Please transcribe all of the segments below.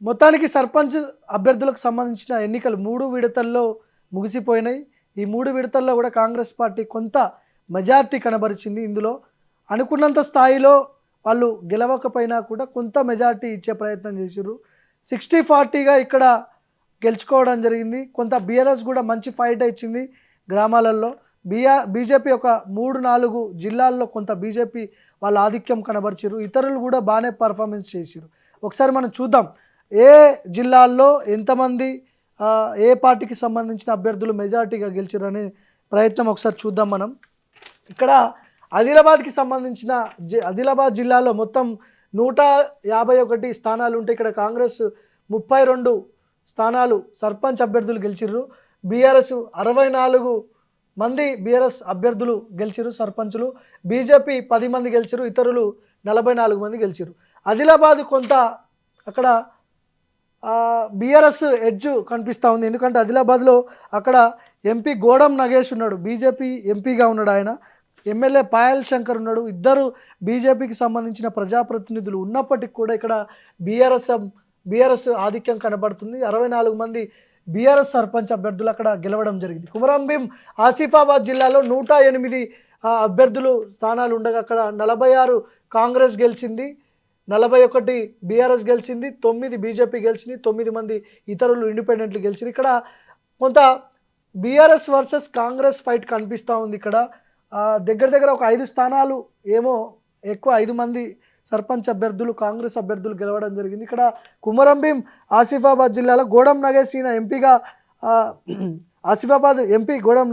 మొత్తానికి సర్పంచ్ అభ్యర్థులకు సంబంధించిన ఎన్నికలు 3 విడతల్లో ముగిసిపోయినాయి. ఈ 3 విడతల్లో కూడా కాంగ్రెస్ పార్టీ కొంత మెజారిటీ కనబరిచింది. ఇందులో అనుకున్నంత స్థాయిలో వాళ్ళు గెలవకపోయినా కూడా కొంత మెజారిటీ ఇచ్చే ప్రయత్నం చేసిర్రు. 60-40గా ఇక్కడ గెలుచుకోవడం జరిగింది. కొంత బీఆర్ఎస్ కూడా మంచి ఫైట్ ఇచ్చింది గ్రామాలలో. బీజేపీ ఒక 3-4 జిల్లాల్లో కొంత బీజేపీ వాళ్ళ ఆధిక్యం కనబరిచారు. ఇతరులు కూడా బాగానే పర్ఫార్మెన్స్ చేసిరు. ఒకసారి మనం చూద్దాం ఏ జిల్లాల్లో ఎంతమంది ఏ పార్టీకి సంబంధించిన అభ్యర్థులు మెజారిటీగా గెలిచారు అనే ప్రయత్నం ఒకసారి చూద్దాం. మనం ఇక్కడ ఆదిలాబాద్కి సంబంధించిన ఆదిలాబాద్ జిల్లాలో మొత్తం 151 స్థానాలు ఉంటే ఇక్కడ కాంగ్రెస్ 32 స్థానాలు సర్పంచ్ అభ్యర్థులు గెలిచిర్రు. బీఆర్ఎస్ 64 మంది బీఆర్ఎస్ అభ్యర్థులు గెలిచిరు సర్పంచులు. బీజేపీ 10 మంది గెలిచిరు, ఇతరులు 44 మంది గెలిచిరు. ఆదిలాబాద్ కొంత అక్కడ బీఆర్ఎస్ ఎడ్జ్ కనిపిస్తూ ఉంది. ఎందుకంటే ఆదిలాబాద్లో అక్కడ ఎంపీ గోడం నగేష్ ఉన్నాడు, బీజేపీ ఎంపీగా ఉన్నాడు. ఆయన ఎమ్మెల్యే పాయల్ శంకర్ ఉన్నాడు. ఇద్దరు బీజేపీకి సంబంధించిన ప్రజాప్రతినిధులు ఉన్నప్పటికీ కూడా ఇక్కడ బీఆర్ఎస్ ఆధిక్యం కనబడుతుంది. 64 మంది బీఆర్ఎస్ సర్పంచ్ అభ్యర్థులు అక్కడ గెలవడం జరిగింది. కుమరంభీం ఆసిఫాబాద్ జిల్లాలో 108 అభ్యర్థులు స్థానాలు ఉండగా అక్కడ 46 కాంగ్రెస్ గెలిచింది, 41 బీఆర్ఎస్ గెలిచింది, 9 బీజేపీ గెలిచింది, 9 మంది ఇతరులు ఇండిపెండెంట్లు గెలిచింది. ఇక్కడ కొంత బీఆర్ఎస్ వర్సెస్ కాంగ్రెస్ ఫైట్ కనిపిస్తూ ఉంది. ఇక్కడ దగ్గర ఒక 5 స్థానాలు ఏమో ఎక్కువ 5 మంది సర్పంచ్ అభ్యర్థులు కాంగ్రెస్ అభ్యర్థులు గెలవడం జరిగింది. ఇక్కడ కుమరంభీం ఆసిఫాబాద్ జిల్లాలో గోడం నగేష్ ఈయన ఎంపీగా ఆసిఫాబాద్ ఎంపీ గోడం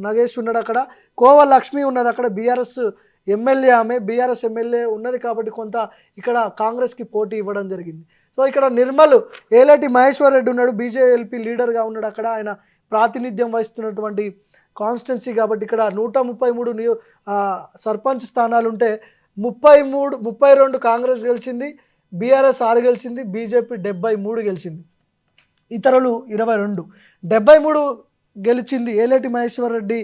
నగేష్ ఉన్నాడు. అక్కడ కోవ లక్ష్మి ఉన్నది, అక్కడ బీఆర్ఎస్ ఎమ్మెల్యే, ఆమె బీఆర్ఎస్ ఎమ్మెల్యే ఉన్నది కాబట్టి కొంత ఇక్కడ కాంగ్రెస్కి పోటీ ఇవ్వడం జరిగింది. సో ఇక్కడ నిర్మల్ ఏలేటి మహేశ్వర్ రెడ్డి ఉన్నాడు, బీజేఎల్పీ లీడర్గా ఉన్నాడు. అక్కడ ఆయన ప్రాతినిధ్యం వహిస్తున్నటువంటి కాన్స్టిట్యున్సీ కాబట్టి ఇక్కడ 133 సర్పంచ్ స్థానాలు ఉంటే 32 కాంగ్రెస్ గెలిచింది, బీఆర్ఎస్ 6 గెలిచింది, బీజేపీ 73 గెలిచింది, ఇతరులు 22. 73 గెలిచింది ఏలేటి మహేశ్వర్ రెడ్డి.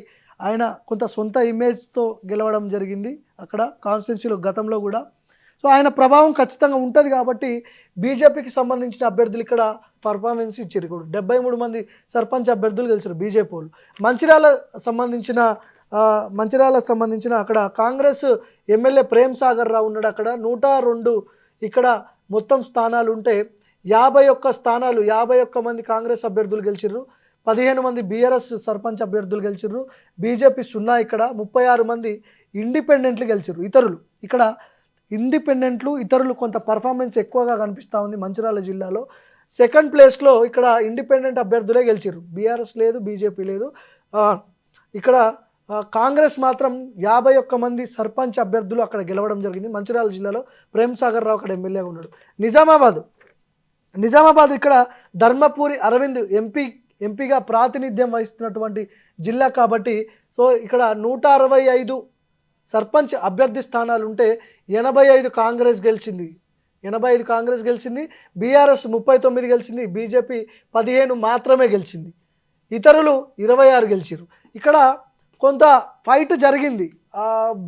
ఆయన కొంత సొంత ఇమేజ్తో గెలవడం జరిగింది అక్కడ కాన్స్టిట్యున్సీలో గతంలో కూడా. సో ఆయన ప్రభావం ఖచ్చితంగా ఉంటుంది కాబట్టి బీజేపీకి సంబంధించిన అభ్యర్థులు ఇక్కడ పర్ఫార్మెన్స్ ఇచ్చారు. కూడా 73 మంది సర్పంచ్ అభ్యర్థులు గెలిచారు బీజేపీ వాళ్ళు. మంచిర్యాల సంబంధించిన అక్కడ కాంగ్రెస్ ఎమ్మెల్యే ప్రేమ్ సాగర్ రావు ఉన్నాడు. అక్కడ 102 ఇక్కడ మొత్తం స్థానాలు ఉంటే 51 స్థానాలు 51 మంది కాంగ్రెస్ అభ్యర్థులు గెలిచిర్రు, 15 మంది బీఆర్ఎస్ సర్పంచ్ అభ్యర్థులు గెలిచిర్రు, బీజేపీ 0. ఇక్కడ 36 మంది ఇండిపెండెంట్లు గెలిచిర్రు. ఇతరులు ఇక్కడ ఇండిపెండెంట్లు ఇతరులు కొంత పర్ఫార్మెన్స్ ఎక్కువగా కనిపిస్తూ ఉంది మంచిర్యాల జిల్లాలో. సెకండ్ ప్లేస్లో ఇక్కడ ఇండిపెండెంట్ అభ్యర్థులే గెలిచిర్రు, బీఆర్ఎస్ లేదు, బీజేపీ లేదు. ఇక్కడ కాంగ్రెస్ మాత్రం 51 మంది సర్పంచ్ అభ్యర్థులు అక్కడ గెలవడం జరిగింది మంచిర్యాల జిల్లాలో. ప్రేమ్ సాగర్ రావు అక్కడ ఎమ్మెల్యేగా ఉన్నాడు. నిజామాబాద్ ఇక్కడ ధర్మపురి అరవింద్ ఎంపీగా ప్రాతినిధ్యం వహిస్తున్నటువంటి జిల్లా కాబట్టి సో ఇక్కడ 165 సర్పంచ్ అభ్యర్థి స్థానాలు ఉంటే 85 కాంగ్రెస్ గెలిచింది, బీఆర్ఎస్ 39 గెలిచింది, బీజేపీ 15 మాత్రమే గెలిచింది, ఇతరులు 26 గెలిచారు. ఇక్కడ కొంత ఫైట్ జరిగింది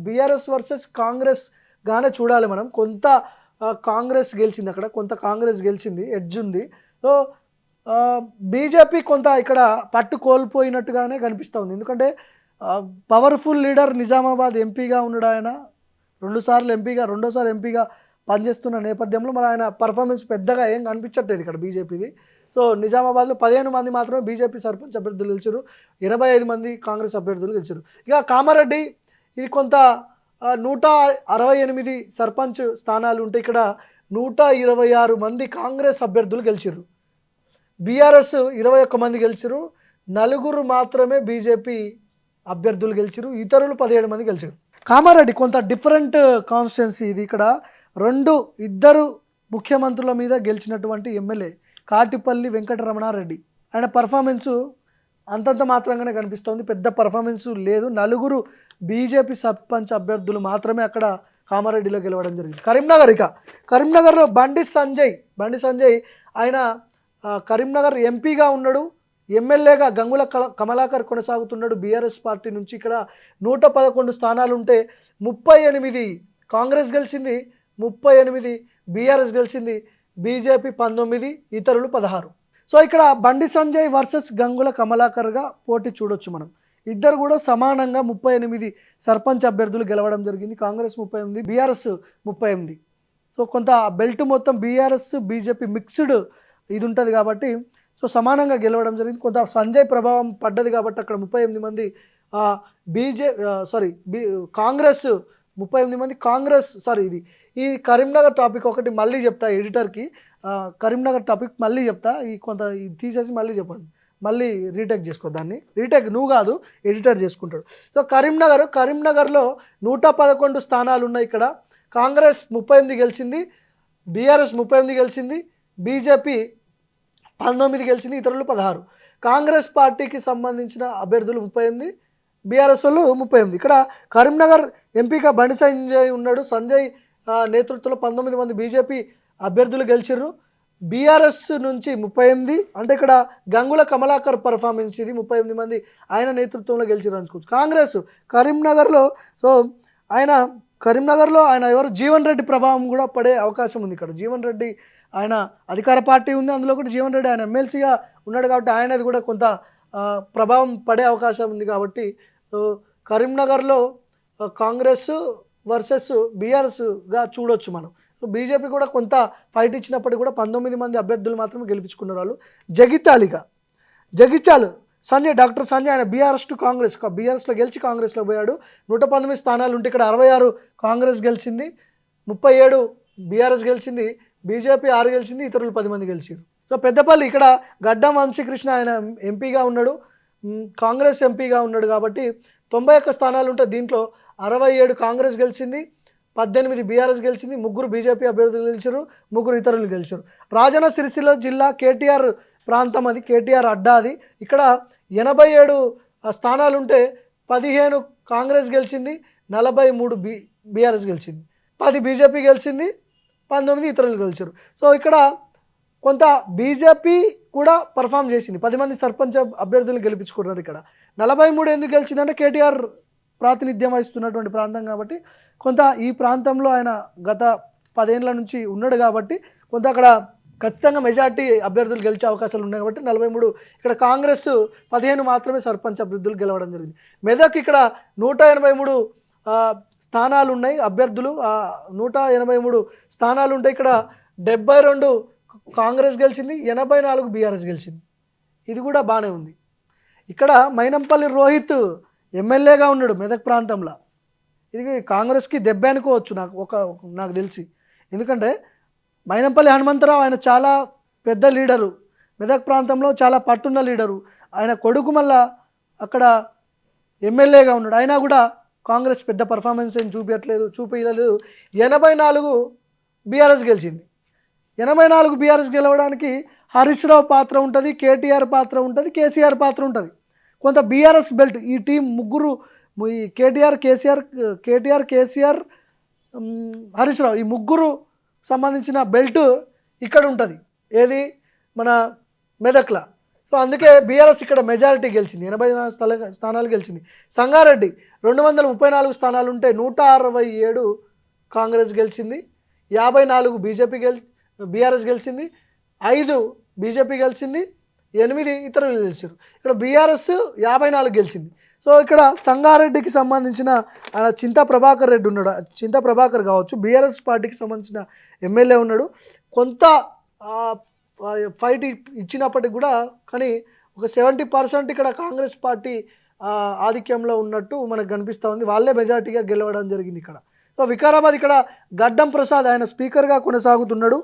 బీఆర్ఎస్ వర్సెస్ కాంగ్రెస్ గానే చూడాలి మనం. కొంత కాంగ్రెస్ గెలిచింది, అక్కడ కొంత కాంగ్రెస్ గెలిచింది, ఎడ్జ్ ఉంది. సో బీజేపీ కొంత ఇక్కడ పట్టు కోల్పోయినట్టుగానే కనిపిస్తూ ఉంది. ఎందుకంటే పవర్ఫుల్ లీడర్ నిజామాబాద్ ఎంపీగా ఉన్నాడు. ఆయన రెండోసారి ఎంపీగా పనిచేస్తున్న నేపథ్యంలో మరి ఆయన పర్ఫార్మెన్స్ పెద్దగా ఏం కనిపించట్లేదు ఇక్కడ బీజేపీది. సో నిజామాబాద్లో 15 మంది మాత్రమే బీజేపీ సర్పంచ్ అభ్యర్థులు గెలిచారు, 85 మంది కాంగ్రెస్ అభ్యర్థులు గెలిచారు. ఇక కామారెడ్డి ఇది కొంత 168 సర్పంచ్ స్థానాలు ఉంటే ఇక్కడ 126 మంది కాంగ్రెస్ అభ్యర్థులు గెలిచారు, బీఆర్ఎస్ 21 మంది గెలిచారు, 4 మాత్రమే బీజేపీ అభ్యర్థులు గెలిచారు, ఇతరులు 17 మంది గెలిచారు. కామారెడ్డి కొంత డిఫరెంట్ కాన్స్టిట్యున్సీ ఇది. ఇక్కడ ఇద్దరు ముఖ్యమంత్రుల మీద గెలిచినటువంటి ఎమ్మెల్యే కాటిపల్లి వెంకటరమణారెడ్డి, ఆయన పర్ఫార్మెన్సు అంతంత మాత్రంగానే కనిపిస్తోంది, పెద్ద పర్ఫార్మెన్స్ లేదు. 4 బీజేపీ సర్పంచ్ అభ్యర్థులు మాత్రమే అక్కడ కామారెడ్డిలో గెలవడం జరిగింది. కరీంనగర్లో బండి సంజయ్ ఆయన కరీంనగర్ ఎంపీగా ఉన్నాడు, ఎమ్మెల్యేగా గంగుల కమలాకర్ కొనసాగుతున్నాడు బీఆర్ఎస్ పార్టీ నుంచి. ఇక్కడ 111 స్థానాలు ఉంటే 38 కాంగ్రెస్ గెలిచింది, 38 బీఆర్ఎస్ గెలిచింది, బీజేపీ 19, ఇతరులు 16. సో ఇక్కడ బండి సంజయ్ వర్సెస్ గంగుల కమలాకర్గా పోటీ చూడొచ్చు మనం. ఇద్దరు కూడా సమానంగా 38 సర్పంచ్ అభ్యర్థులు గెలవడం జరిగింది. కాంగ్రెస్ 38, బీఆర్ఎస్ 38. సో కొంత బెల్ట్ మొత్తం బీఆర్ఎస్ బీజేపీ మిక్స్డ్ ఇది ఉంటుంది కాబట్టి సో సమానంగా గెలవడం జరిగింది. కొంత సంజయ్ ప్రభావం పడ్డది కాబట్టి అక్కడ 38 మంది కాంగ్రెస్ 38 మంది కాంగ్రెస్ ఈ కరీంనగర్ టాపిక్ ఒకటి మళ్ళీ చెప్తా ఎడిటర్కి. కరీంనగర్ టాపిక్ మళ్ళీ చెప్తా, ఇది తీసేసి మళ్ళీ చెప్పండి, మళ్ళీ రీటేక్ చేసుకో. దాన్ని రీటేక్ నువ్వు కాదు, ఎడిటర్ చేసుకుంటాడు. సో కరీంనగర్లో 111 స్థానాలు ఉన్నాయి. ఇక్కడ కాంగ్రెస్ 38 గెలిచింది, బీఆర్ఎస్ 38 గెలిచింది, బీజేపీ 19 గెలిచింది, ఇతరులు 16. కాంగ్రెస్ పార్టీకి సంబంధించిన అభ్యర్థులు 38, బీఆర్ఎస్ వాళ్ళు 38. ఇక్కడ కరీంనగర్ ఎంపీగా బండి సంజయ్ ఉన్నాడు. సంజయ్ నేతృత్వంలో 19 మంది బీజేపీ అభ్యర్థులు గెలిచిర్రు. బీఆర్ఎస్ నుంచి 38, అంటే ఇక్కడ గంగుల కమలాకర్ పర్ఫార్మెన్స్ ఇది, 38 మంది ఆయన నేతృత్వంలో గెలిచిర్రు అనుకోవచ్చు. కాంగ్రెస్ కరీంనగర్లో ఆయన ఎవరు జీవన్ రెడ్డి ప్రభావం కూడా పడే అవకాశం ఉంది. ఇక్కడ జీవన్ రెడ్డి ఆయన అధికార పార్టీ ఉంది, అందులో కూడా జీవన్ రెడ్డి ఆయన ఎమ్మెల్సీగా ఉన్నాడు కాబట్టి ఆయనది కూడా కొంత ప్రభావం పడే అవకాశం ఉంది. కాబట్టి కరీంనగర్లో కాంగ్రెస్ వర్సెస్ బీఆర్ఎస్గా చూడొచ్చు మనం. బీజేపీ కూడా కొంత ఫైట్ ఇచ్చినప్పటికీ కూడా 19 మంది అభ్యర్థులు మాత్రమే గెలిపించుకున్నారు వాళ్ళు. జగిత్యాల డాక్టర్ సంజయ్ ఆయన బీఆర్ఎస్ టు కాంగ్రెస్, బీఆర్ఎస్లో గెలిచి కాంగ్రెస్లో పోయాడు. 119 స్థానాలు ఉంటే ఇక్కడ 66 కాంగ్రెస్ గెలిచింది, 37 బీఆర్ఎస్ గెలిచింది, బీజేపీ 6 గెలిచింది, ఇతరులు 10 మంది గెలిచారు. సో పెద్దపల్లి ఇక్కడ గడ్డం వంశీకృష్ణ ఆయన ఎంపీగా ఉన్నాడు, కాంగ్రెస్ ఎంపీగా ఉన్నాడు కాబట్టి 91 స్థానాలు ఉంటే దీంట్లో 67 కాంగ్రెస్ గెలిచింది, 18 బీఆర్ఎస్ గెలిచింది, 3 బీజేపీ అభ్యర్థులు గెలిచారు, 3 ఇతరులు గెలిచారు. రాజన్న సిరిసిల్ల జిల్లా కేటీఆర్ ప్రాంతం, అది కేటీఆర్ అడ్డా. అది ఇక్కడ 87 స్థానాలు ఉంటే 15 కాంగ్రెస్ గెలిచింది, 43 బీఆర్ఎస్ గెలిచింది, 10 బీజేపీ గెలిచింది, 19 ఇతరులు గెలిచారు. సో ఇక్కడ కొంత బీజేపీ కూడా పర్ఫామ్ చేసింది, 10 మంది సర్పంచ్ అభ్యర్థులు గెలిపించుకున్నారు. ఇక్కడ 43 ఎందుకు గెలిచిందంటే కేటీఆర్ ప్రాతినిధ్యం వహిస్తున్నటువంటి ప్రాంతం కాబట్టి కొంత ఈ ప్రాంతంలో ఆయన గత 10 ఏళ్ల నుంచి ఉన్నాడు కాబట్టి కొంత అక్కడ ఖచ్చితంగా మెజార్టీ అభ్యర్థులు గెలిచే అవకాశాలు ఉన్నాయి కాబట్టి 43. ఇక్కడ కాంగ్రెస్ 15 మాత్రమే సర్పంచ్ అభ్యర్థులు గెలవడం జరిగింది. మెదక్ ఇక్కడ 183 స్థానాలు ఉన్నాయి అభ్యర్థులు, 183 స్థానాలు ఉంటాయి. ఇక్కడ 72 కాంగ్రెస్ గెలిచింది, 84 బీఆర్ఎస్ గెలిచింది. ఇది కూడా బాగానే ఉంది. ఇక్కడ మైనంపల్లి రోహిత్ ఎమ్మెల్యేగా ఉన్నాడు మెదక్ ప్రాంతంలో. ఇది కాంగ్రెస్కి దెబ్బ అనుకోవచ్చు నాకు తెలిసి. ఎందుకంటే మైనంపల్లి హనుమంతరావు ఆయన చాలా పెద్ద లీడరు, మెదక్ ప్రాంతంలో చాలా పట్టున్న లీడరు. ఆయన కొడుకు మళ్ళా అక్కడ ఎమ్మెల్యేగా ఉన్నాడు, అయినా కూడా కాంగ్రెస్ పెద్ద పర్ఫార్మెన్స్ ఏం చూపించలేదు. 84 బీఆర్ఎస్ గెలిచింది. 84 బీఆర్ఎస్ గెలవడానికి హరీష్ రావు పాత్ర ఉంటుంది, కేటీఆర్ పాత్ర ఉంటుంది, కేసీఆర్ పాత్ర ఉంటుంది. కొంత బీఆర్ఎస్ బెల్ట్ ఈ టీం ముగ్గురు, ఈ కేటీఆర్ కేసీఆర్ హరీష్ రావు, ఈ ముగ్గురు సంబంధించిన బెల్ట్ ఇక్కడ ఉంటుంది, ఏది మన మెదక్లా. సో అందుకే బీఆర్ఎస్ ఇక్కడ మెజారిటీ గెలిచింది, 84 స్థానాలు గెలిచింది. సంగారెడ్డి 234 స్థానాలు ఉంటే 167 కాంగ్రెస్ గెలిచింది, 54 బీఆర్ఎస్ గెలిచింది, 5 బీజేపీ గెలిచింది, 8 ఇతరులు గెలిచారు. ఇక్కడ బీఆర్ఎస్ 54 గెలిచింది. సో ఇక్కడ సంగారెడ్డికి సంబంధించిన చింతా ప్రభాకర్ రెడ్డి ఉన్నాడు, చింతా ప్రభాకర్ కావచ్చు, బీఆర్ఎస్ పార్టీకి సంబంధించిన ఎమ్మెల్యే ఉన్నాడు. కొంత ఫైట్ ఇచ్చినప్పటికి కూడా కానీ ఒక 70% ఇక్కడ కాంగ్రెస్ పార్టీ ఆధిక్యంలో ఉన్నట్టు మనకు కనిపిస్తూ ఉంది. వాళ్ళే మెజార్టీగా గెలవడం జరిగింది ఇక్కడ. సో వికారాబాద్ ఇక్కడ గడ్డం ప్రసాద్ ఆయన స్పీకర్గా కొనసాగుతున్నాడు,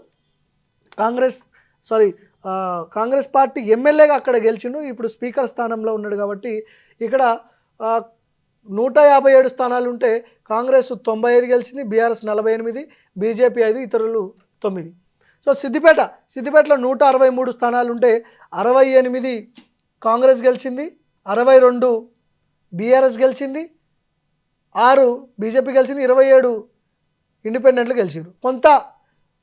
కాంగ్రెస్ పార్టీ ఎమ్మెల్యేగా అక్కడ గెలిచిండు, ఇప్పుడు స్పీకర్ స్థానంలో ఉన్నాడు. కాబట్టి ఇక్కడ 157 స్థానాలు ఉంటే కాంగ్రెస్ 95 గెలిచింది, బీఆర్ఎస్ 48, బీజేపీ 5, ఇతరులు 9. సో సిద్దిపేటలో 163 స్థానాలు ఉంటే 68 కాంగ్రెస్ గెలిచింది, 62 బీఆర్ఎస్ గెలిచింది, 6 బీజేపీ గెలిచింది, 27 ఇండిపెండెంట్లు గెలిచారు. కొంత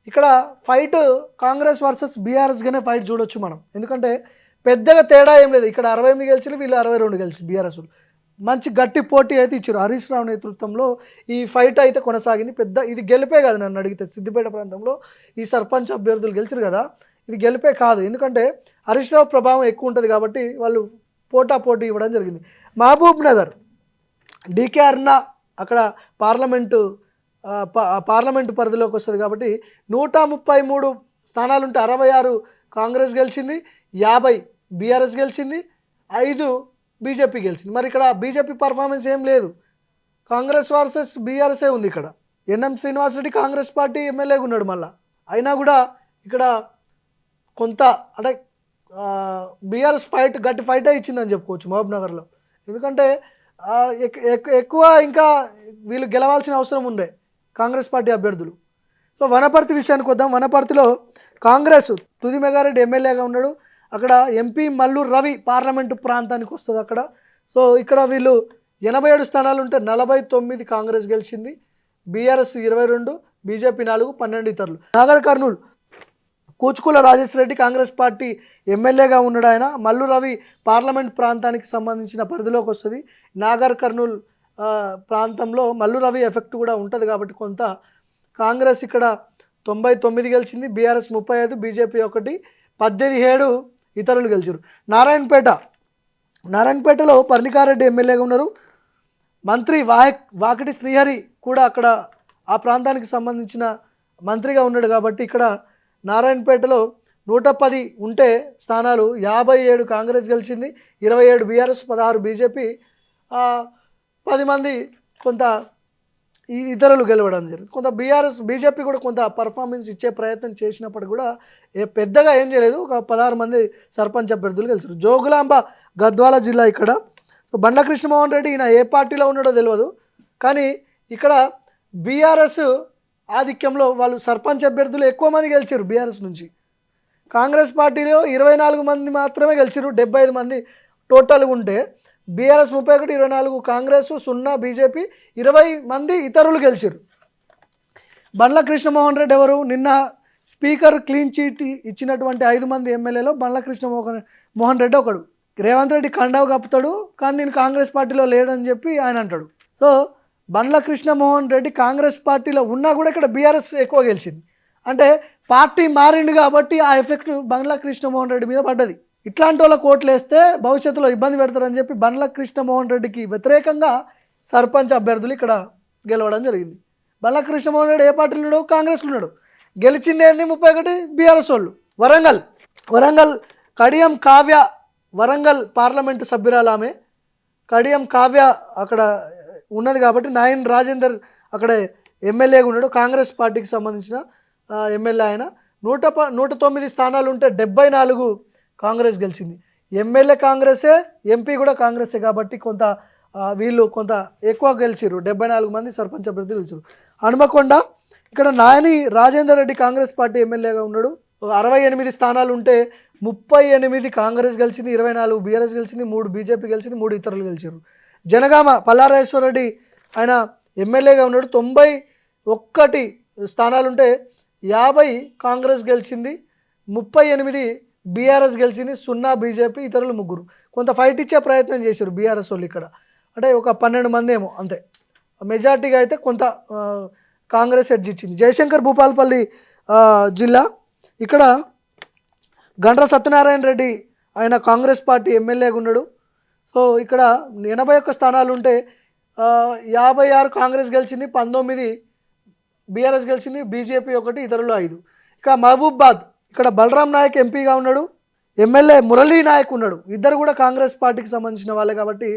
ఇక్కడ ఫైట్ కాంగ్రెస్ వర్సెస్ బీఆర్ఎస్గానే ఫైట్ చూడొచ్చు మనం, ఎందుకంటే పెద్దగా తేడా ఏం లేదు. ఇక్కడ 68 గెలిచింది, వీళ్ళు 62 గెలిచింది బీఆర్ఎస్. మంచి గట్టి పోటీ అయితే ఇచ్చారు. హరీష్ రావు నేతృత్వంలో ఈ ఫైట్ అయితే కొనసాగింది. పెద్ద ఇది గెలిపే కాదు, నన్ను అడిగితే సిద్దిపేట ప్రాంతంలో ఈ సర్పంచ్ అభ్యర్థులు గెలిచారు కదా, ఇది గెలిపే కాదు. ఎందుకంటే హరీష్ రావు ప్రభావం ఎక్కువ ఉంటుంది కాబట్టి వాళ్ళు పోటీ ఇవ్వడం జరిగింది. మహబూబ్ నగర్ డీకే అరుణ అక్కడ పార్లమెంటు పరిధిలోకి వస్తుంది కాబట్టి 133 స్థానాలు ఉంటే 66 కాంగ్రెస్ గెలిచింది, 50 బీఆర్ఎస్ గెలిచింది, 5 బీజేపీ గెలిచింది. మరి ఇక్కడ బీజేపీ పర్ఫార్మెన్స్ ఏం లేదు, కాంగ్రెస్ వర్సెస్ బీఆర్ఎస్ఏ ఉంది. ఇక్కడ ఎన్ఎం శ్రీనివాసరెడ్డి కాంగ్రెస్ పార్టీ ఎమ్మెల్యేగా ఉన్నాడు మళ్ళీ, అయినా కూడా ఇక్కడ కొంత అంటే బీఆర్ఎస్ గట్టి ఫైటే ఇచ్చిందని చెప్పుకోవచ్చు మహబూబ్ నగర్లో. ఎందుకంటే ఎక్కువ ఇంకా వీళ్ళు గెలవాల్సిన అవసరం ఉండే కాంగ్రెస్ పార్టీ అభ్యర్థులు. సో వనపర్తి విషయానికి వద్దాం. వనపర్తిలో కాంగ్రెస్ తుది మెగారెడ్డి ఎమ్మెల్యేగా ఉన్నాడు. అక్కడ ఎంపీ మల్లూరు రవి పార్లమెంటు ప్రాంతానికి వస్తుంది అక్కడ. సో ఇక్కడ వీళ్ళు 87 స్థానాలు ఉంటే 49 కాంగ్రెస్ గెలిచింది, బీఆర్ఎస్ 22, బీజేపీ 4, 12 ఇతరులు. నాగర్ కర్నూలు కూచుకుల రాజేశ్వర రెడ్డి కాంగ్రెస్ పార్టీ ఎమ్మెల్యేగా ఉన్నాడు. ఆయన మల్లు రవి పార్లమెంట్ ప్రాంతానికి సంబంధించిన పరిధిలోకి వస్తుంది. నాగర్ కర్నూలు ప్రాంతంలో మల్లు రవి ఎఫెక్ట్ కూడా ఉంటుంది కాబట్టి కొంత కాంగ్రెస్ ఇక్కడ 99 గెలిచింది, బీఆర్ఎస్ 35, బీజేపీ 1, 17 ఇతరులు గెలిచారు. నారాయణపేటలో పర్ణికారెడ్డి ఎమ్మెల్యేగా ఉన్నారు. మంత్రి వాకిటి శ్రీహరి కూడా అక్కడ ఆ ప్రాంతానికి సంబంధించిన మంత్రిగా ఉన్నాడు కాబట్టి ఇక్కడ నారాయణపేటలో 110 ఉంటే స్థానాలు 57 కాంగ్రెస్ గెలిచింది, 27 బీఆర్ఎస్, 16 బీజేపీ, 10 మంది కొంత ఈ ఇతరులు గెలవడం జరిగింది. కొంత బీజేపీ కూడా కొంత పర్ఫార్మెన్స్ ఇచ్చే ప్రయత్నం చేసినప్పుడు కూడా పెద్దగా ఏం చేయలేదు. ఒక 16 మంది సర్పంచ్ అభ్యర్థులు గెలిచారు. జోగులాంబ గద్వాల జిల్లా. ఇక్కడ బండ్ల కృష్ణమోహన్ రెడ్డి ఈయన ఏ పార్టీలో ఉన్నాడో తెలియదు, కానీ ఇక్కడ బీఆర్ఎస్ ఆధిక్యంలో వాళ్ళు సర్పంచ్ అభ్యర్థులు ఎక్కువ మంది గెలిచారు బీఆర్ఎస్ నుంచి. కాంగ్రెస్ పార్టీలో 24 మంది మాత్రమే గెలిచారు, 75 మంది టోటల్గా ఉంటే బీఆర్ఎస్ 31, 24 కాంగ్రెస్, 0 బీజేపీ, 20 మంది ఇతరులు గెలిచారు. బండ్ల కృష్ణమోహన్ రెడ్డి ఎవరు? నిన్న స్పీకర్ క్లీన్ చీట్ ఇచ్చినటువంటి 5 మంది ఎమ్మెల్యేలో బండ్ల కృష్ణమోహన్ రెడ్డి ఒకడు. రేవంత్ రెడ్డి కండావు కప్పుతాడు, కానీ నేను కాంగ్రెస్ పార్టీలో లేడని చెప్పి ఆయన అంటాడు. సో బండ్ల కృష్ణమోహన్ రెడ్డి కాంగ్రెస్ పార్టీలో ఉన్నా కూడా ఇక్కడ బీఆర్ఎస్ ఎక్కువ గెలిచింది. అంటే పార్టీ మారిండు కాబట్టి ఆ ఎఫెక్ట్ బండ్ల కృష్ణమోహన్ రెడ్డి మీద పడ్డది. ఇట్లాంటి వాళ్ళకి ఓట్లు వేస్తే భవిష్యత్తులో ఇబ్బంది పెడతారని చెప్పి బండ్ల కృష్ణమోహన్ రెడ్డికి వ్యతిరేకంగా సర్పంచ్ అభ్యర్థులు ఇక్కడ గెలవడం జరిగింది. బండ్ల కృష్ణమోహన్ రెడ్డి ఏ పార్టీలో ఉన్నాడు? కాంగ్రెస్లో ఉన్నాడు. గెలిచింది ఏంది 31 బీఆర్ఎస్ వాళ్ళు. వరంగల్ కడియం కావ్య వరంగల్ పార్లమెంటు సభ్యురాలు ఆమె. కడియం కావ్య అక్కడ ఉన్నది కాబట్టి నాయన్ రాజేందర్ అక్కడ ఎమ్మెల్యేగా ఉన్నాడు, కాంగ్రెస్ పార్టీకి సంబంధించిన ఎమ్మెల్యే. ఆయన 109 స్థానాలు ఉంటే 74 కాంగ్రెస్ గెలిచింది. ఎమ్మెల్యే కాంగ్రెసే, ఎంపీ కూడా కాంగ్రెసే కాబట్టి కొంత వీళ్ళు కొంత ఎక్కువ గెలిచారు. 74 మంది సర్పంచ్ అభ్యర్థులు గెలిచారు. హనుమకొండ ఇక్కడ నాయని రాజేందర్ రెడ్డి కాంగ్రెస్ పార్టీ ఎమ్మెల్యేగా ఉన్నాడు. 68 స్థానాలు ఉంటే 38 కాంగ్రెస్ గెలిచింది, 24 బీఆర్ఎస్ గెలిచింది, 3 బీజేపీ గెలిచింది, 3 ఇతరులు గెలిచారు. జనగామ పల్లారాజేశ్వర రెడ్డి ఆయన ఎమ్మెల్యేగా ఉన్నాడు. 91 స్థానాలు ఉంటే 50 కాంగ్రెస్ గెలిచింది, 38 బీఆర్ఎస్ గెలిచింది, 0 బీజేపీ, ఇతరులు 3. కొంత ఫైట్ ఇచ్చే ప్రయత్నం చేశారు బీఆర్ఎస్ వాళ్ళు ఇక్కడ. అంటే ఒక 12 మంది ఏమో అంతే. మెజార్టీగా అయితే కొంత కాంగ్రెస్ ఎడ్జ్ ఇచ్చింది. జయశంకర్ భూపాలపల్లి జిల్లా. ఇక్కడ గండ్ర సత్యనారాయణ రెడ్డి ఆయన కాంగ్రెస్ పార్టీ ఎమ్మెల్యేగా ఉన్నాడు. సో ఇక్కడ 81 స్థానాలు ఉంటే 56 కాంగ్రెస్ గెలిచింది, 19 బీఆర్ఎస్ గెలిచింది, బీజేపీ 1, ఇతరులు 5. ఇక మహబూబాబాద్ ఇక్కడ బలరాం నాయక్ ఎంపీగా ఉన్నాడు, ఎమ్మెల్యే మురళీ నాయక్ ఉన్నాడు. ఇద్దరు కూడా కాంగ్రెస్ పార్టీకి సంబంధించిన వాళ్ళే కాబట్టి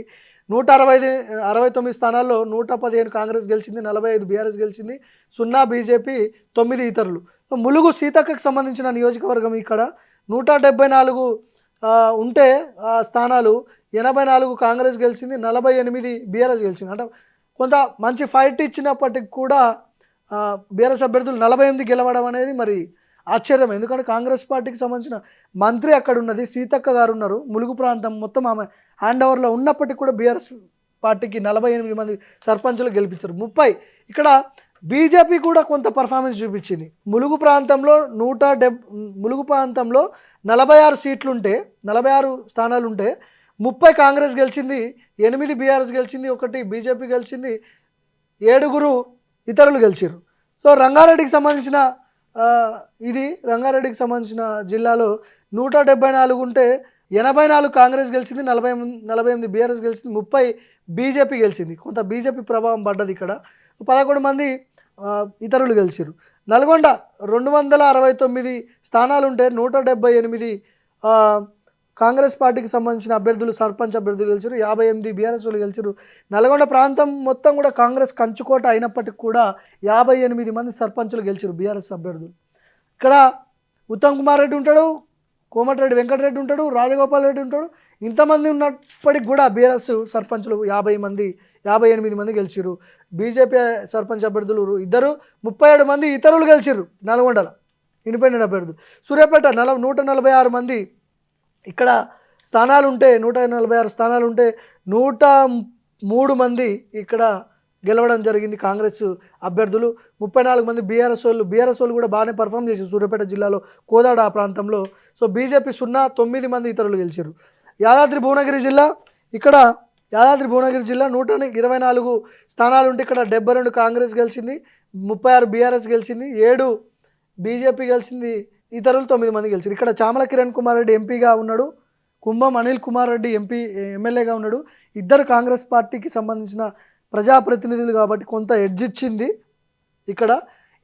169 స్థానాల్లో 115 కాంగ్రెస్ గెలిచింది, 45 బీఆర్ఎస్ గెలిచింది, 0 బీజేపీ, 9 ఇతరులు. ములుగు సీతక్కకు సంబంధించిన నియోజకవర్గం. ఇక్కడ 174 ఉంటే స్థానాలు 84 కాంగ్రెస్ గెలిచింది, 48 బీఆర్ఎస్ గెలిచింది. అంటే కొంత మంచి ఫైట్ ఇచ్చినప్పటికి కూడా బీఆర్ఎస్ అభ్యర్థులు 48 గెలవడం అనేది మరి ఆశ్చర్యం. ఎందుకంటే కాంగ్రెస్ పార్టీకి సంబంధించిన మంత్రి అక్కడ ఉన్నది, సీతక్క గారు ఉన్నారు, ములుగు ప్రాంతం మొత్తం ఆమె హ్యాండ్ ఓవర్లో ఉన్నప్పటికీ కూడా బీఆర్ఎస్ పార్టీకి 48 మంది సర్పంచులు గెలిపించారు. 30 ఇక్కడ బీజేపీ కూడా కొంత పర్ఫార్మెన్స్ చూపించింది. ములుగు ప్రాంతంలో 46 సీట్లుంటే 46 స్థానాలు ఉంటే 30 కాంగ్రెస్ గెలిచింది, 8 బీఆర్ఎస్ గెలిచింది, 1 బీజేపీ గెలిచింది, 7 ఇతరులు గెలిచారు. సో రంగారెడ్డికి సంబంధించిన రంగారెడ్డికి సంబంధించిన జిల్లాలో 174 ఉంటే 84 కాంగ్రెస్ గెలిచింది, 48 బీఆర్ఎస్ గెలిచింది, 30 బీజేపీ గెలిచింది. కొంత బీజేపీ ప్రభావం పడ్డది ఇక్కడ. 11 మంది ఇతరులు గెలిచారు. నల్గొండ 269 స్థానాలు ఉంటే 178 కాంగ్రెస్ పార్టీకి సంబంధించిన అభ్యర్థులు సర్పంచ్ అభ్యర్థులు గెలిచారు, 58 బీఆర్ఎస్ వాళ్ళు గెలిచారు. నల్గొండ ప్రాంతం మొత్తం కూడా కాంగ్రెస్ కంచుకోట అయినప్పటికీ కూడా 58 మంది సర్పంచులు గెలిచారు బీఆర్ఎస్ అభ్యర్థులు. ఇక్కడ ఉత్తమ్ కుమార్ రెడ్డి ఉంటాడు, కోమటిరెడ్డి వెంకటరెడ్డి ఉంటాడు, రాజగోపాల్ రెడ్డి ఉంటాడు. ఇంతమంది ఉన్నప్పటికి కూడా బీఆర్ఎస్ సర్పంచులు 58 మంది గెలిచారు. బీజేపీ సర్పంచ్ అభ్యర్థులు 37 మంది ఇతరులు గెలిచారు నల్గొండలో ఇండిపెండెంట్ అభ్యర్థులు. సూర్యాపేట 146 మంది ఇక్కడ స్థానాలు ఉంటే 146 స్థానాలు ఉంటే 103 మంది ఇక్కడ గెలవడం జరిగింది కాంగ్రెస్ అభ్యర్థులు. 34 మంది బీఆర్ఎస్ వాళ్ళు కూడా బాగానే పర్ఫామ్ చేశారు సూర్యాపేట జిల్లాలో, కోదాడ ఆ ప్రాంతంలో. సో బీజేపీ 9 మంది ఇతరులు గెలిచారు. యాదాద్రి భువనగిరి జిల్లా 124 స్థానాలు ఉంటే ఇక్కడ 72 కాంగ్రెస్ గెలిచింది, 36 బీఆర్ఎస్ గెలిచింది, 7 బీజేపీ గెలిచింది, ఇతరులు 9 మంది గెలిచారు. ఇక్కడ చామల కిరణ్ కుమార్ రెడ్డి ఎంపీగా ఉన్నాడు, కుంభం అనిల్ కుమార్ రెడ్డి ఎమ్మెల్యేగా ఉన్నాడు. ఇద్దరు కాంగ్రెస్ పార్టీకి సంబంధించిన ప్రజాప్రతినిధులు కాబట్టి కొంత ఎడ్జ్ ఇచ్చింది. ఇక్కడ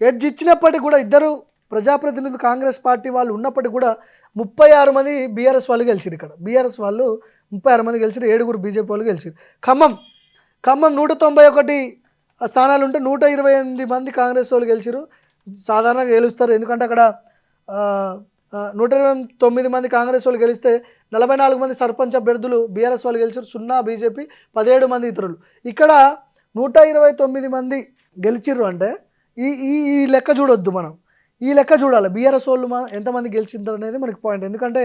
ఎడ్జ్ ఇచ్చినప్పటికీ కూడా ఇద్దరు ప్రజాప్రతినిధులు కాంగ్రెస్ పార్టీ వాళ్ళు ఉన్నప్పటికీ కూడా 36 మంది బీఆర్ఎస్ వాళ్ళు గెలిచారు. ఇక్కడ బీఆర్ఎస్ వాళ్ళు 36 మంది గెలిచారు, 7 బీజేపీ వాళ్ళు గెలిచారు. ఖమ్మం 191 స్థానాలు ఉంటే 128 మంది కాంగ్రెస్ వాళ్ళు గెలిచారు. సాధారణంగా గెలుస్తారు, ఎందుకంటే అక్కడ 129 మంది కాంగ్రెస్ వాళ్ళు గెలిస్తే 44 మంది సర్పంచ్ అభ్యర్థులు బీఆర్ఎస్ వాళ్ళు గెలిచారు, 0 బీజేపీ, 17 మంది ఇతరులు. ఇక్కడ 129 మంది గెలిచిర్రు అంటే ఈ లెక్క చూడొద్దు, మనం ఈ లెక్క చూడాలి. బీఆర్ఎస్ వాళ్ళు ఎంతమంది గెలిచింటారు అనేది మనకి పాయింట్. ఎందుకంటే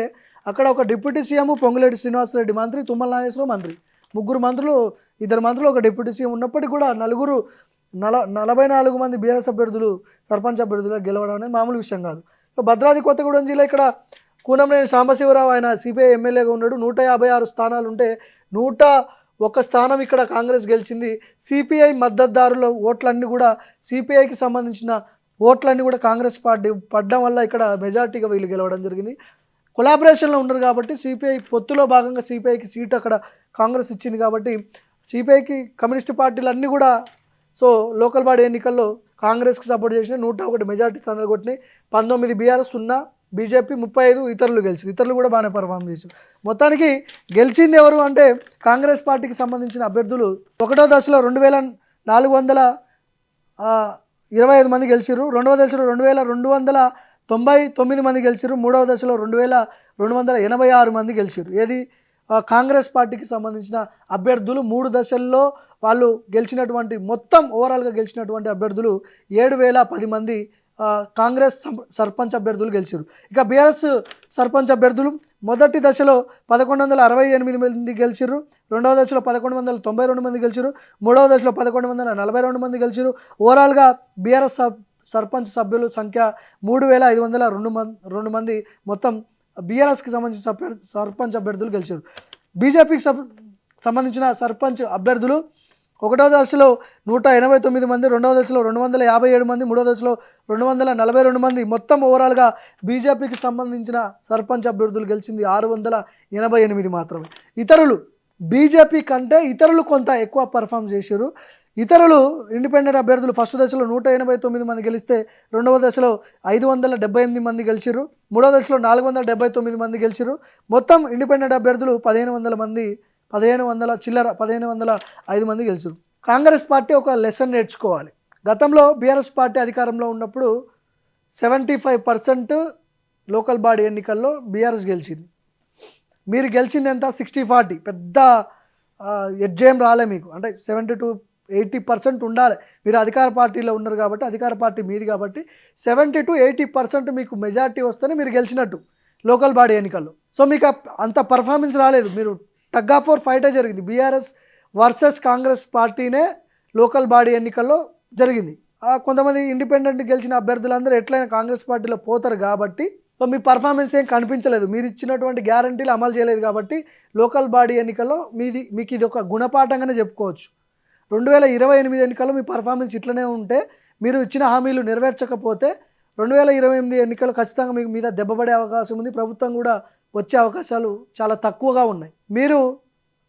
అక్కడ ఒక డిప్యూటీ సీఎం పొంగులేటి శ్రీనివాసరెడ్డి మంత్రి, తుమ్మల నాగేశ్వరరావు మంత్రి, 2 మంత్రులు, 2 మంత్రులు, ఒక డిప్యూటీ సీఎం ఉన్నప్పటికీ కూడా 44 మంది బీఆర్ఎస్ అభ్యర్థులు సర్పంచ్ అభ్యర్థులు గెలవడం అనేది మామూలు విషయం కాదు. భద్రాద్రి కొత్తగూడెం జిల్లా ఇక్కడ కూనంనేని సాంబశివరావు ఆయన సిపిఐ ఎమ్మెల్యేగా ఉన్నాడు. 156 స్థానాలు ఉంటే 101 స్థానం ఇక్కడ కాంగ్రెస్ గెలిచింది. సిపిఐ మద్దతుదారుల ఓట్లన్నీ కూడా, సిపిఐకి సంబంధించిన ఓట్లన్నీ కూడా కాంగ్రెస్ పార్టీ పడ్డం వల్ల ఇక్కడ మెజార్టీగా వీళ్ళు గెలవడం జరిగింది. కొలాబరేషన్లో ఉన్నారు కాబట్టి సిపిఐ పొత్తులో భాగంగా సిపిఐకి సీట్ అక్కడ కాంగ్రెస్ ఇచ్చింది కాబట్టి సిపిఐకి కమ్యూనిస్టు పార్టీలు అన్నీ కూడా సో లోకల్ బాడీ ఎన్నికల్లో కాంగ్రెస్కి సపోర్ట్ చేసిన 101 మెజార్టీ స్థానాలు కొట్టినాయి. 19 బీఆర్ఎస్, 0 బీజేపీ, 35 ఇతరులు గెలిచారు. ఇతరులు కూడా బాగానే పర్ఫామ్ చేశారు. మొత్తానికి గెలిచింది ఎవరు అంటే కాంగ్రెస్ పార్టీకి సంబంధించిన అభ్యర్థులు 1వ దశలో 2425 మంది గెలిచారు, 2వ దశలో 2299 మంది గెలిచారు, 3వ దశలో 2286 మంది గెలిచారు. ఏది కాంగ్రెస్ పార్టీకి సంబంధించిన అభ్యర్థులు 3 దశల్లో వాళ్ళు గెలిచినటువంటి మొత్తం ఓవరాల్గా గెలిచినటువంటి అభ్యర్థులు 7010 మంది కాంగ్రెస్ సర్పంచ్ అభ్యర్థులు గెలిచారు. ఇక బీఆర్ఎస్ సర్పంచ్ అభ్యర్థులు మొదటి దశలో 1168 మంది గెలిచారు, 2వ దశలో 1192 మంది గెలిచారు, 3వ దశలో 1142 మంది గెలిచారు. ఓవరాల్గా బీఆర్ఎస్ సర్పంచ్ సభ్యుల సంఖ్య 3502 మంది మొత్తం బీఆర్ఎస్కి సంబంధించిన సర్పంచ్ అభ్యర్థులు గెలిచారు. బీజేపీకి సంబంధించిన సర్పంచ్ అభ్యర్థులు 1వ దశలో 189 మంది, 2వ దశలో 257 మంది, 3వ దశలో 242 మంది, మొత్తం ఓవరాల్గా బీజేపీకి సంబంధించిన సర్పంచ్ అభ్యర్థులు గెలిచింది 688 మాత్రమే. ఇతరులు బీజేపీ కంటే ఇతరులు కొంత ఎక్కువ పర్ఫామ్ చేశారు. ఇతరులు ఇండిపెండెంట్ అభ్యర్థులు ఫస్ట్ దశలో 189 మంది గెలిస్తే 2వ దశలో 578 మంది గెలిచారు, 3వ దశలో 479 మంది గెలిచారు. మొత్తం ఇండిపెండెంట్ అభ్యర్థులు 1505 మంది గెలిచారు. కాంగ్రెస్ పార్టీ ఒక లెసన్ నేర్చుకోవాలి. గతంలో బీఆర్ఎస్ పార్టీ అధికారంలో ఉన్నప్పుడు 75% లోకల్ బాడీ ఎన్నికల్లో బీఆర్ఎస్ గెలిచింది. మీరు గెలిచింది ఎంత? 60-40, పెద్ద ఎడ్జేం రాలే మీకు. అంటే 70-80% ఉండాలి. మీరు అధికార పార్టీలో ఉన్నారు కాబట్టి, అధికార పార్టీ మీది కాబట్టి 70-80% మీకు మెజార్టీ వస్తేనే మీరు గెలిచినట్టు లోకల్ బాడీ ఎన్నికల్లో. సో మీకు అంత పర్ఫార్మెన్స్ రాలేదు. మీరు టగ్ ఆఫ్ వార్ ఫైటే జరిగింది. బీఆర్ఎస్ వర్సెస్ కాంగ్రెస్ పార్టీనే లోకల్ బాడీ ఎన్నికల్లో జరిగింది. కొంతమంది ఇండిపెండెంట్ గెలిచిన అభ్యర్థులందరూ ఎట్లయినా కాంగ్రెస్ పార్టీలో పోతారు కాబట్టి సో మీ పర్ఫార్మెన్స్ ఏం కనిపించలేదు, మీరు ఇచ్చినటువంటి గ్యారంటీలు అమలు చేయలేదు. కాబట్టి లోకల్ బాడీ ఎన్నికల్లో మీకు ఇది ఒక గుణపాఠంగానే చెప్పుకోవచ్చు. 2028 ఎన్నికల్లో మీ పర్ఫార్మెన్స్ ఇట్లనే ఉంటే, మీరు ఇచ్చిన హామీలు నెరవేర్చకపోతే 2028 ఎన్నికలు ఖచ్చితంగా మీకు మీద దెబ్బపడే అవకాశం ఉంది. ప్రభుత్వం కూడా వచ్చే అవకాశాలు చాలా తక్కువగా ఉన్నాయి. మీరు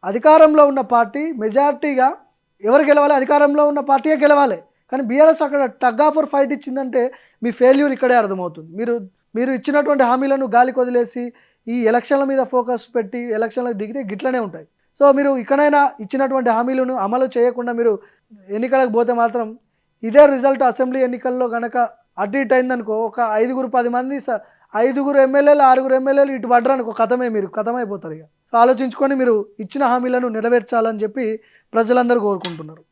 అధికారంలో ఉన్న పార్టీ మెజారిటీగా ఎవరు గెలవాలి? అధికారంలో ఉన్న పార్టీయే గెలవాలి. కానీ బీఆర్ఎస్ అక్కడ టగ్ ఆఫ్ ఫర్ ఫైట్ ఇచ్చిందంటే మీ ఫెయిల్యూర్ ఇక్కడే అర్థమవుతుంది. మీరు ఇచ్చినటువంటి హామీలను గాలికి వదిలేసి ఈ ఎలక్షన్ల మీద ఫోకస్ పెట్టి ఎలక్షన్లకు దిగితే గిట్లనే ఉంటాయి. సో మీరు ఇకనైనా ఇచ్చినటువంటి హామీలను అమలు చేయకుండా మీరు ఎన్నికలకు పోతే మాత్రం ఇదే రిజల్ట్ అసెంబ్లీ ఎన్నికల్లో కనుక అటు ఇటు అయిందనుకో, ఒక 5-10 మంది 5 ఎమ్మెల్యేలు 6 ఎమ్మెల్యేలు ఇటు పడ్డరనుకో, కథమైపోతారు. ఇక ఆలోచించుకొని మీరు ఇచ్చిన హామీలను నెరవేర్చాలని చెప్పి ప్రజలందరూ కోరుకుంటున్నారు.